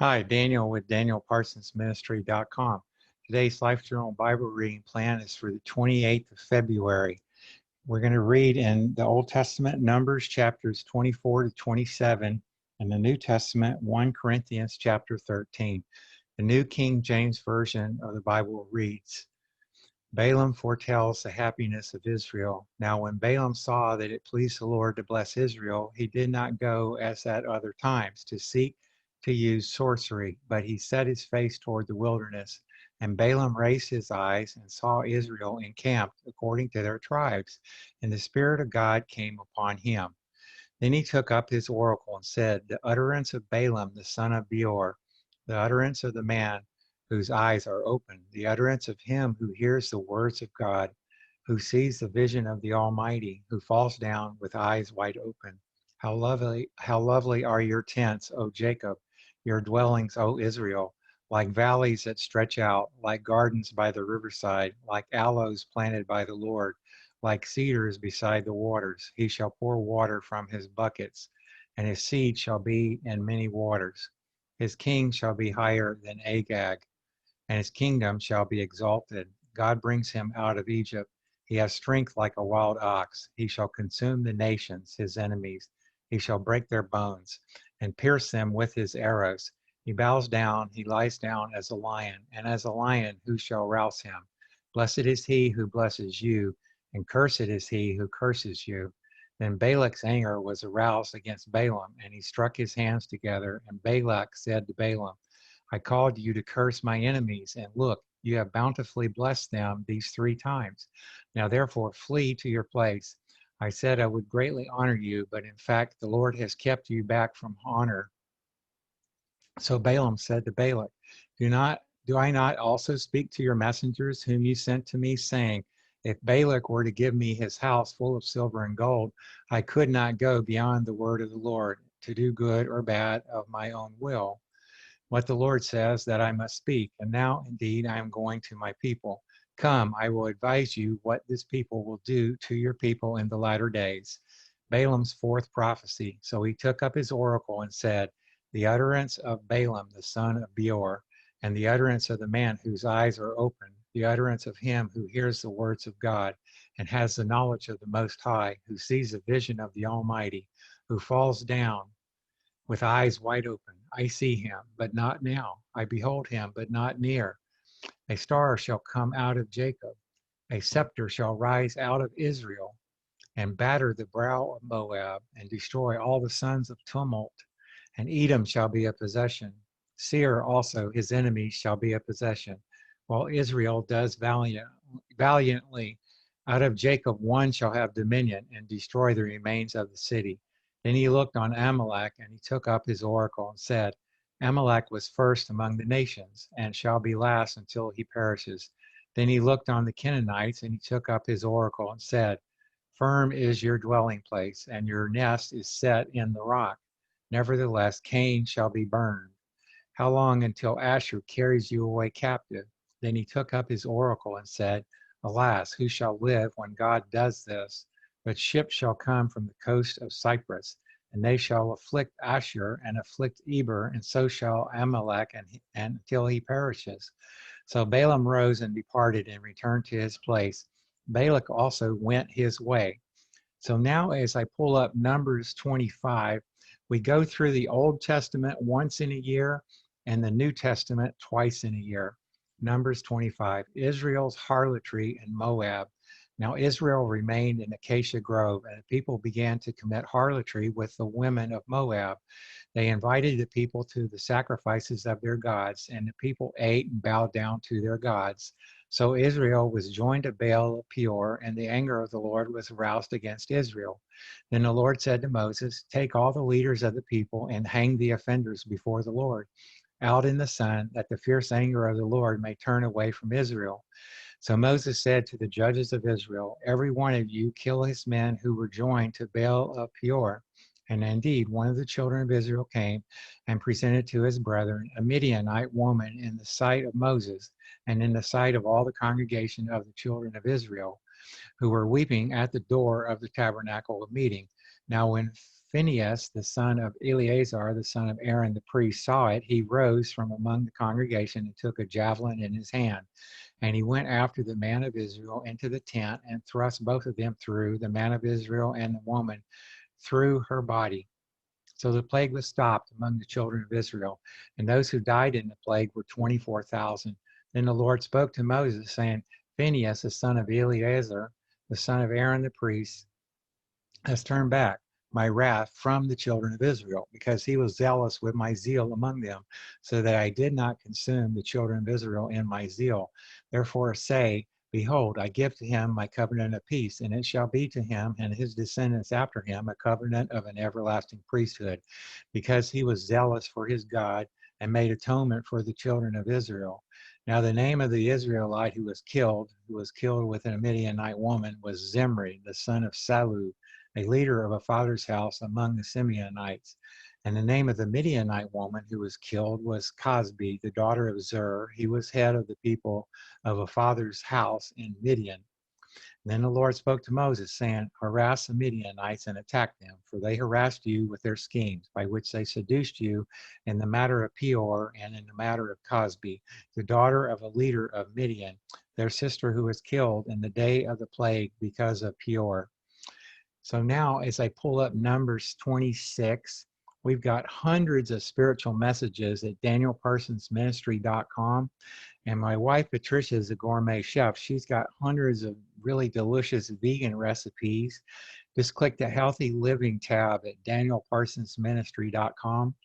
Hi, Daniel with DanielParsonsMinistry.com. Today's Life Journal Bible reading plan is for the 28th of February. We're going to read in the Old Testament, Numbers chapters 24 to 27, and the New Testament, 1 Corinthians chapter 13. The New King James Version of the Bible reads, Balaam foretells the happiness of Israel. Now, when Balaam saw that it pleased the Lord to bless Israel, he did not go as at other times to seek to use sorcery, but he set his face toward the wilderness. And Balaam raised his eyes and saw Israel encamped according to their tribes, and the Spirit of God came upon him. Then he took up his oracle and said, The utterance of Balaam the son of Beor, the utterance of the man whose eyes are open, the utterance of him who hears the words of God, who sees the vision of the Almighty, who falls down with eyes wide open. How lovely are your tents, O Jacob, your dwellings, O Israel, like valleys that stretch out, like gardens by the riverside, like aloes planted by the Lord, like cedars beside the waters. He shall pour water from his buckets, and his seed shall be in many waters. His king shall be higher than Agag, and his kingdom shall be exalted. God brings him out of Egypt. He has strength like a wild ox. He shall consume the nations, his enemies. He shall break their bones and pierce them with his arrows. He bows down, he lies down as a lion, and as a lion, who shall rouse him? Blessed is he who blesses you, and cursed is he who curses you. Then Balak's anger was aroused against Balaam, and he struck his hands together. And Balak said to Balaam, I called you to curse my enemies, and look, you have bountifully blessed them these 3 times. Now therefore flee to your place. I said I would greatly honor you, but in fact the Lord has kept you back from honor. So Balaam said to Balak, do I not also speak to your messengers whom you sent to me, saying, if Balak were to give me his house full of silver and gold, I could not go beyond the word of the Lord to do good or bad of my own will. What the Lord says that I must speak. And now, indeed, I am going to my people. Come, I will advise you what this people will do to your people in the latter days. Balaam's fourth prophecy. So he took up his oracle and said, The utterance of Balaam, the son of Beor, and the utterance of the man whose eyes are open, the utterance of him who hears the words of God and has the knowledge of the Most High, who sees the vision of the Almighty, who falls down with eyes wide open. I see him, but not now. I behold him, but not near. A star shall come out of Jacob. A scepter shall rise out of Israel, and batter the brow of Moab, and destroy all the sons of tumult. And Edom shall be a possession. Seir also, his enemies, shall be a possession, while Israel does valiantly. Out of Jacob one shall have dominion, and destroy the remains of the city. Then he looked on Amalek, and he took up his oracle and said, Amalek was first among the nations, and shall be last until he perishes. Then he looked on the Canaanites, and he took up his oracle and said, Firm is your dwelling place, and your nest is set in the rock. Nevertheless, Cain shall be burned. How long until Ashur carries you away captive? Then he took up his oracle and said, Alas, who shall live when God does this? But ships shall come from the coast of Cyprus, and they shall afflict Ashur and afflict Eber, and so shall Amalek and until he perishes. So Balaam rose and departed and returned to his place. Balak also went his way. So now as I pull up Numbers 25, we go through the Old Testament once in a year and the New Testament twice in a year. Numbers 25, Israel's harlotry in Moab. Now Israel remained in Acacia Grove, and the people began to commit harlotry with the women of Moab. They invited the people to the sacrifices of their gods, and the people ate and bowed down to their gods. So Israel was joined to Baal of Peor, and the anger of the Lord was aroused against Israel. Then the Lord said to Moses, Take all the leaders of the people and hang the offenders before the Lord out in the sun, that the fierce anger of the Lord may turn away from Israel. So Moses said to the judges of Israel, Every one of you kill his men who were joined to Baal of Peor. And indeed, one of the children of Israel came and presented to his brethren a Midianite woman in the sight of Moses and in the sight of all the congregation of the children of Israel, who were weeping at the door of the tabernacle of meeting. Now when Phinehas, the son of Eleazar, the son of Aaron the priest, saw it, he rose from among the congregation and took a javelin in his hand. And he went after the man of Israel into the tent and thrust both of them through, the man of Israel and the woman, through her body. So the plague was stopped among the children of Israel, and those who died in the plague were 24,000. Then the Lord spoke to Moses, saying, Phinehas, the son of Eleazar, the son of Aaron the priest, has turned back my wrath from the children of Israel, because he was zealous with my zeal among them, so that I did not consume the children of Israel in my zeal. Therefore say, Behold, I give to him my covenant of peace, and it shall be to him and his descendants after him a covenant of an everlasting priesthood, because he was zealous for his God and made atonement for the children of Israel. Now the name of the Israelite who was killed with a Midianite woman, was Zimri, the son of Salu, a leader of a father's house among the Simeonites. And the name of the Midianite woman who was killed was Cosbi, the daughter of Zur. He was head of the people of a father's house in Midian. Then the Lord spoke to Moses, saying, Harass the Midianites and attack them, for they harassed you with their schemes, by which they seduced you in the matter of Peor and in the matter of Cosbi, the daughter of a leader of Midian, their sister who was killed in the day of the plague because of Peor. So now as I pull up Numbers 26, we've got hundreds of spiritual messages at danielparsonsministry.com. And my wife, Patricia, is a gourmet chef. She's got hundreds of really delicious vegan recipes. Just click the Healthy Living tab at danielparsonsministry.com.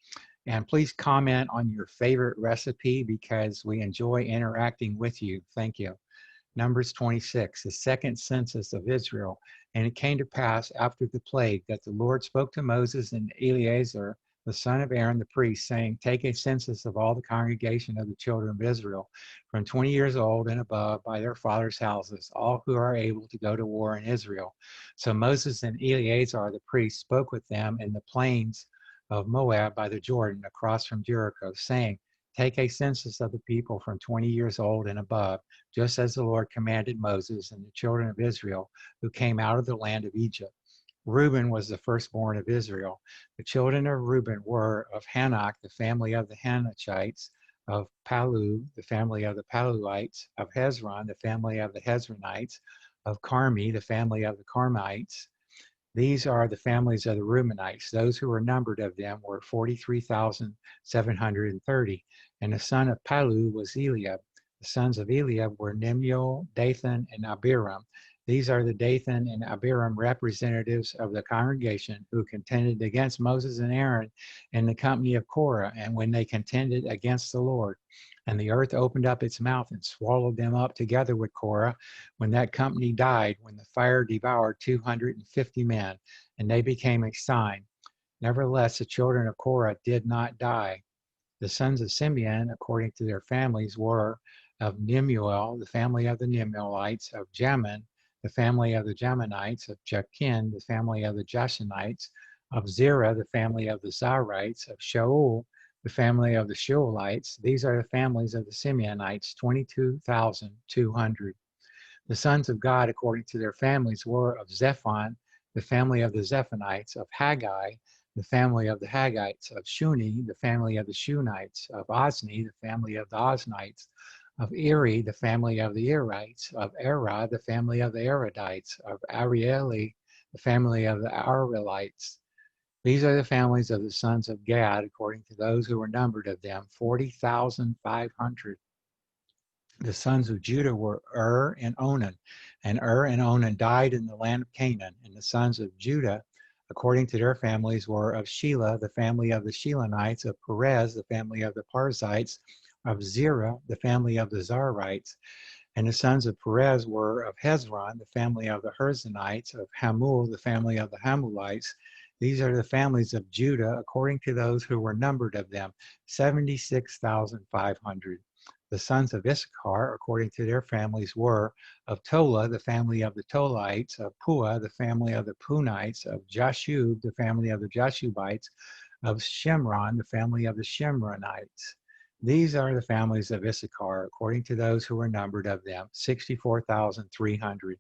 And please comment on your favorite recipe, because we enjoy interacting with you. Thank you. Numbers 26, the second census of Israel. And it came to pass after the plague that the Lord spoke to Moses and Eleazar, the son of Aaron the priest, saying, Take a census of all the congregation of the children of Israel, from 20 years old and above, by their fathers' houses, all who are able to go to war in Israel. So Moses and Eleazar the priest spoke with them in the plains of Moab by the Jordan, across from Jericho, saying, Take a census of the people from 20 years old and above, just as the Lord commanded Moses and the children of Israel who came out of the land of Egypt. Reuben was the firstborn of Israel. The children of Reuben were of Hanok, the family of the Hanochites, of Palu, the family of the Paluites, of Hezron, the family of the Hezronites, of Carmi, the family of the Carmites. These are the families of the Reubenites. Those who were numbered of them were 43,730. And the son of Palu was Eliab. The sons of Eliab were Nemuel, Dathan, and Abiram. These are the Dathan and Abiram representatives of the congregation who contended against Moses and Aaron in the company of Korah, and when they contended against the Lord. And the earth opened up its mouth and swallowed them up together with Korah, when that company died, when the fire devoured 250 men, and they became a sign. Nevertheless, the children of Korah did not die. The sons of Simeon, according to their families, were of Nemuel, the family of the Nemuelites, of Jamin, the family of the Jaminites, of Jachin, the family of the Jashanites, of Zerah, the family of the Zarites, of Shaul, the family of the Sheulites. These are the families of the Simeonites, 22,200. The sons of God, according to their families, were of Zephon, the family of the Zephonites, of Haggai, the family of the Haggites, of Shuni, the family of the Shunites, of Ozni, the family of the Oznites, of Eri, the family of the Erites, of Erah, the family of the Erodites, of Arieli, the family of the Arielites. These are the families of the sons of Gad, according to those who were numbered of them, 40,500. The sons of Judah were and Onan. And and Onan died in the land of Canaan. And the sons of Judah, according to their families, were of Shelah, the family of the Shelonites, of Perez, the family of the Parzites, of Zerah, the family of the Zarites. And the sons of Perez were of Hezron, the family of the Herzonites, of Hamul, the family of the Hamulites. These are the families of Judah, according to those who were numbered of them, 76,500. The sons of Issachar, according to their families, were of Tola, the family of the Tolites, of Pua, the family of the Punites, of Jashub, the family of the Jashubites, of Shimron, the family of the Shimronites. These are the families of Issachar, according to those who were numbered of them, 64,300.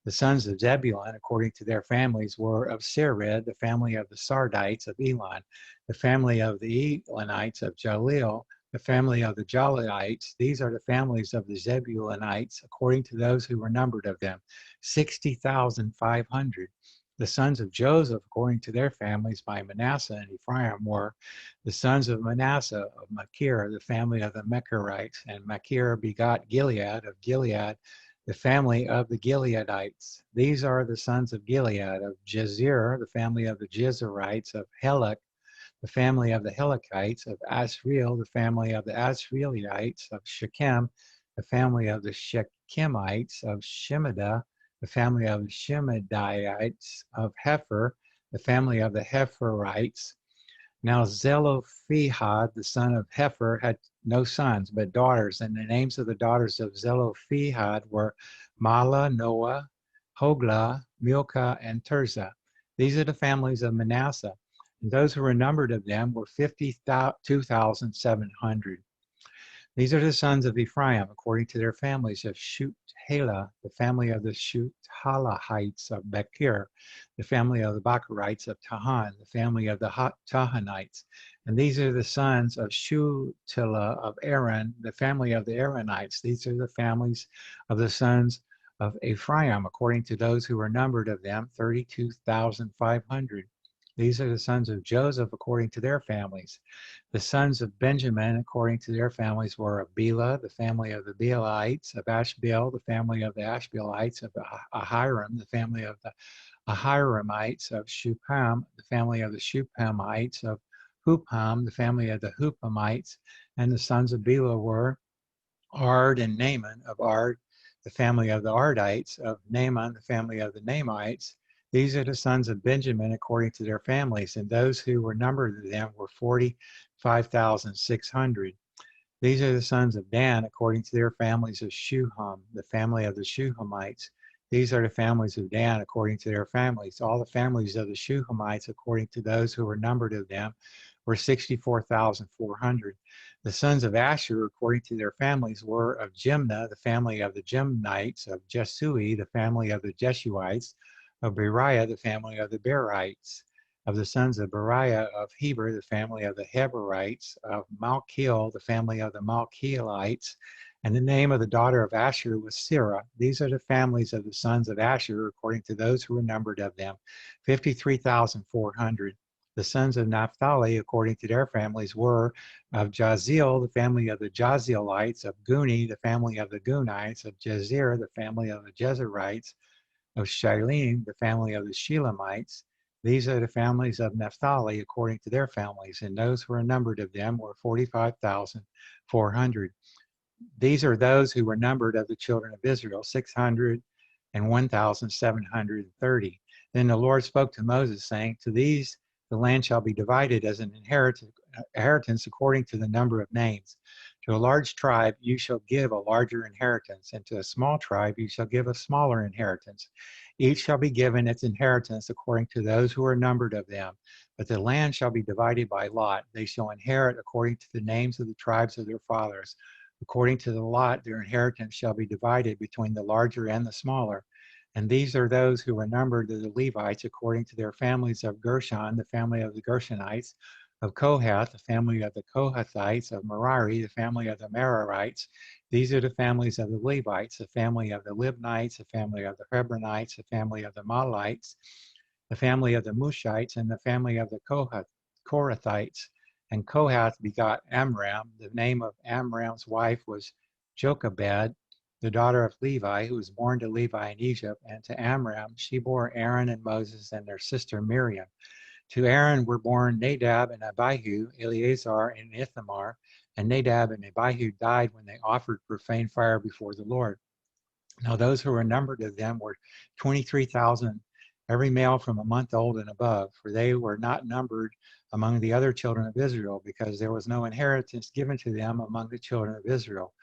The sons of Zebulun, according to their families, were of Sered, the family of the Sardites of Elon, the family of the Elonites of Jaleel, the family of the Jalites. These are the families of the Zebulunites, according to those who were numbered of them, 60,500. The sons of Joseph, according to their families by Manasseh and Ephraim, were the sons of Manasseh of Machir, the family of the Mecherites, and Machir begot Gilead of Gilead, the family of the Gileadites. These are the sons of Gilead, of Jezer, the family of the Jezerites, of Helek, the family of the Helekites, of Asriel, the family of the Asrielites, of Shechem, the family of the Shechemites, of Shemida, the family of the Shemidaites, of Hepher, the family of the Hepherites. Now Zelophehad, the son of Hepher, had no sons, but daughters, and the names of the daughters of Zelophehad were Mala, Noah, Hoglah, Milcah, and Tirzah. These are the families of Manasseh, and those who were numbered of them were 52,700. These are the sons of Ephraim, according to their families of Shuthalah, the family of the Shuthalahites of Bechir, the family of the Bacharites of Tahan, the family of the Tahanites. And these are the sons of Shuthalah of Aaron, the family of the Aaronites. These are the families of the sons of Ephraim, according to those who were numbered of them, 32,500. These are the sons of Joseph, according to their families. The sons of Benjamin, according to their families, were of Bela, the family of the Bealites, of Ashbel, the family of the Ashbelites, of Ahiram, the family of the Ahiramites, of Shupam, the family of the Shupamites, of Hupam, the family of the Hupamites. And the sons of Bela were Ard and Naaman, of Ard, the family of the Ardites, of Naaman, the family of the Naamites. These are the sons of Benjamin according to their families, and those who were numbered of them were 45,600. These are the sons of Dan according to their families of Shuham, the family of the Shuhamites. These are the families of Dan according to their families. All the families of the Shuhamites according to those who were numbered of them were 64,400. The sons of Asher according to their families were of Jimnah, the family of the Jimnites, of Jesui, the family of the Jeshuites, of Beriah, the family of the Berites, of the sons of Beriah of Heber, the family of the Heberites, of Malchiel, the family of the Malchielites, and the name of the daughter of Asher was Sarah. These are the families of the sons of Asher, according to those who were numbered of them, 53,400. The sons of Naphtali, according to their families, were of Jaziel, the family of the Jazielites, of Guni, the family of the Gunites, of Jezer, the family of the Jezerites, of Shalim, the family of the Shelamites. These are the families of Naphtali according to their families, and those who were numbered of them were 45,400. These are those who were numbered of the children of Israel, 601,730. Then the Lord spoke to Moses, saying, to these the land shall be divided as an inheritance according to the number of names. To a large tribe you shall give a larger inheritance, and to a small tribe you shall give a smaller inheritance. Each shall be given its inheritance according to those who are numbered of them. But the land shall be divided by lot. They shall inherit according to the names of the tribes of their fathers. According to the lot, their inheritance shall be divided between the larger and the smaller. And these are those who were numbered of the Levites according to their families of Gershon, the family of the Gershonites, of Kohath, the family of the Kohathites, of Merari, the family of the Merarites. These are the families of the Levites, the family of the Libnites, the family of the Hebronites, the family of the Mahlites, the family of the Mushites, and the family of the Korathites. And Kohath begot Amram. The name of Amram's wife was Jochebed, the daughter of Levi, who was born to Levi in Egypt. And to Amram she bore Aaron and Moses and their sister Miriam. To Aaron were born Nadab and Abihu, Eleazar and Ithamar. And Nadab and Abihu died when they offered profane fire before the Lord. Now those who were numbered of them were 23,000, every male from a month old and above, for they were not numbered among the other children of Israel, because there was no inheritance given to them among the children of Israel.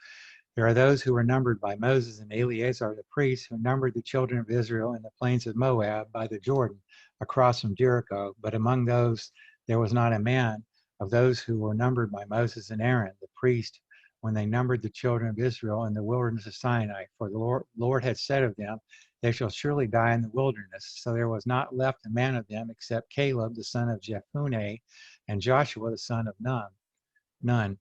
There are those who were numbered by Moses and Eleazar the priest, who numbered the children of Israel in the plains of Moab by the Jordan, across from Jericho. But among those there was not a man of those who were numbered by Moses and Aaron the priest, when they numbered the children of Israel in the wilderness of Sinai. For the Lord had said of them, they shall surely die in the wilderness. So there was not left a man of them except Caleb, the son of Jephunneh, and Joshua, the son of Nun.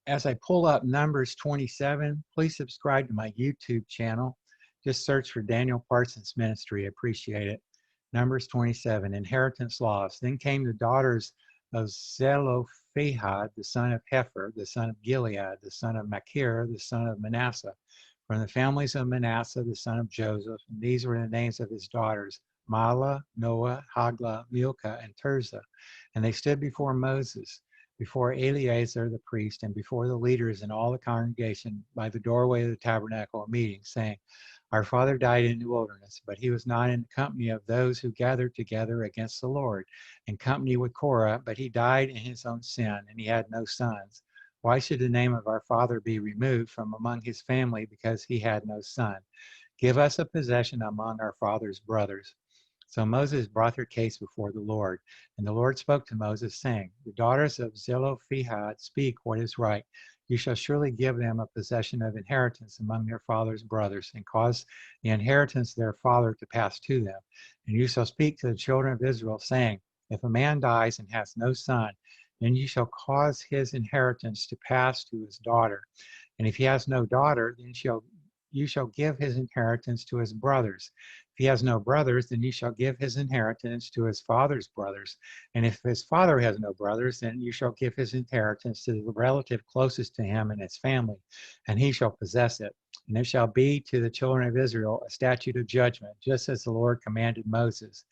As I pull up Numbers 27, please subscribe to my YouTube channel. Just search for Daniel Parsons Ministry. I appreciate it. Numbers 27, inheritance laws. Then came the daughters of Zelophehad, the son of Hepher, the son of Gilead, the son of Machir, the son of Manasseh, from the families of Manasseh, the son of Joseph. And these were the names of his daughters, Mahlah, Noah, Haglah, Milcah, and Tirzah. And they stood before Moses, before Eleazar the priest, and before the leaders and all the congregation by the doorway of the tabernacle of meeting, saying, our father died in the wilderness, but he was not in the company of those who gathered together against the Lord, in company with Korah, but he died in his own sin, and he had no sons. Why should the name of our father be removed from among his family because he had no son? Give us a possession among our father's brothers. So Moses brought their case before the Lord, and the Lord spoke to Moses, saying, the daughters of Zelophehad speak what is right. You shall surely give them a possession of inheritance among their father's brothers, and cause the inheritance of their father to pass to them. And you shall speak to the children of Israel, saying, if a man dies and has no son, then you shall cause his inheritance to pass to his daughter. And if he has no daughter, then you shall give his inheritance to his brothers. If he has no brothers, then you shall give his inheritance to his father's brothers. And if his father has no brothers, then you shall give his inheritance to the relative closest to him and his family, and he shall possess it. And it shall be to the children of Israel a statute of judgment, just as the Lord commanded Moses.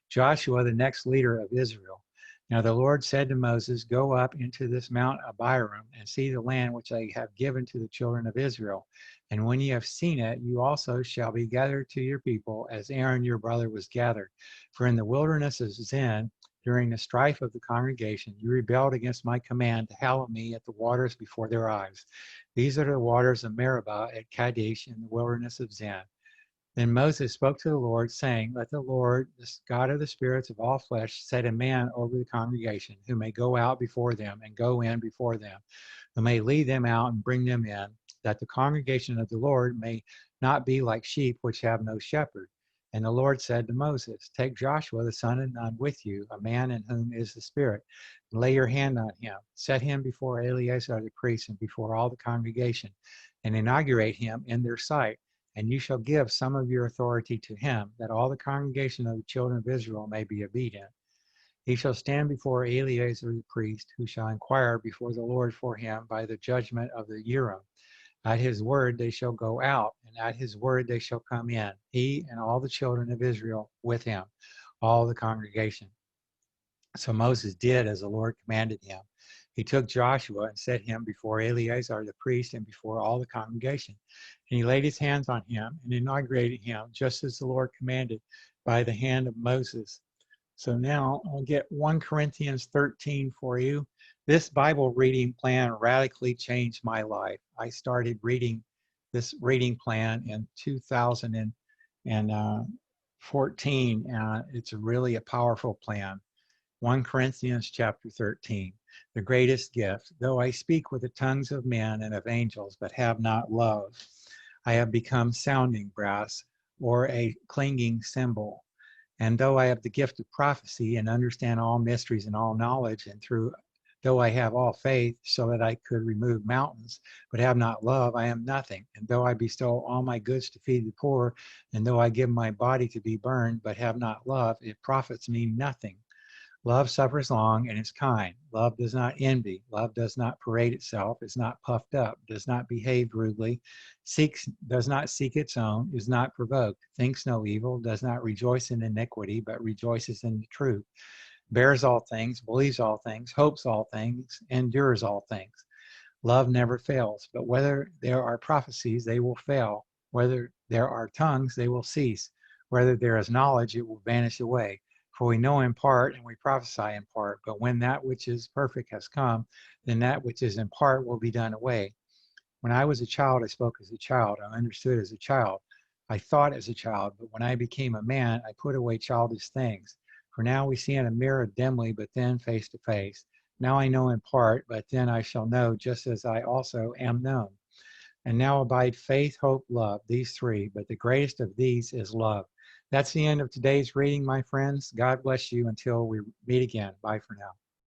Joshua, the next leader of Israel. Now the Lord said to Moses, go up into this Mount Abiram and see the land which I have given to the children of Israel. And when ye have seen it, you also shall be gathered to your people, as Aaron your brother was gathered. For in the wilderness of Zin, during the strife of the congregation, you rebelled against my command to hallow me at the waters before their eyes. These are the waters of Meribah at Kadesh in the wilderness of Zin. Then Moses spoke to the Lord, saying, let the Lord, the God of the spirits of all flesh, set a man over the congregation, who may go out before them and go in before them, who may lead them out and bring them in, that the congregation of the Lord may not be like sheep which have no shepherd. And the Lord said to Moses, take Joshua the son of Nun with you, a man in whom is the Spirit, and lay your hand on him. Set him before Eleazar the priest and before all the congregation, and inaugurate him in their sight. And you shall give some of your authority to him, that all the congregation of the children of Israel may be obedient. He shall stand before Eleazar the priest, who shall inquire before the Lord for him by the judgment of the Urim. At his word they shall go out, and at his word they shall come in, he and all the children of Israel with him, all the congregation. So Moses did as the Lord commanded him. He took Joshua and set him before Eleazar the priest and before all the congregation. And he laid his hands on him and inaugurated him, just as the Lord commanded by the hand of Moses. So now I'll get 1 Corinthians 13 for you. This Bible reading plan radically changed my life. I started reading this reading plan in 2014, and it's really a powerful plan. 1 Corinthians chapter 13, the greatest gift. Though I speak with the tongues of men and of angels, but have not love, I have become sounding brass or a clanging cymbal. And though I have the gift of prophecy and understand all mysteries and all knowledge, and though I have all faith so that I could remove mountains, but have not love, I am nothing. And though I bestow all my goods to feed the poor, and though I give my body to be burned, but have not love, it profits me nothing. Love suffers long and is kind. Love does not envy. Love does not parade itself, is not puffed up, does not behave rudely, does not seek its own, is not provoked, thinks no evil, does not rejoice in iniquity, but rejoices in the truth, bears all things, believes all things, hopes all things, endures all things. Love never fails, but whether there are prophecies, they will fail. Whether there are tongues, they will cease. Whether there is knowledge, it will vanish away. For we know in part and we prophesy in part, but when that which is perfect has come, then that which is in part will be done away. When I was a child, I spoke as a child. I understood as a child. I thought as a child, but when I became a man, I put away childish things. For now we see in a mirror dimly, but then face to face. Now I know in part, but then I shall know just as I also am known. And now abide faith, hope, love, these three, but the greatest of these is love. That's the end of today's reading, my friends. God bless you until we meet again. Bye for now.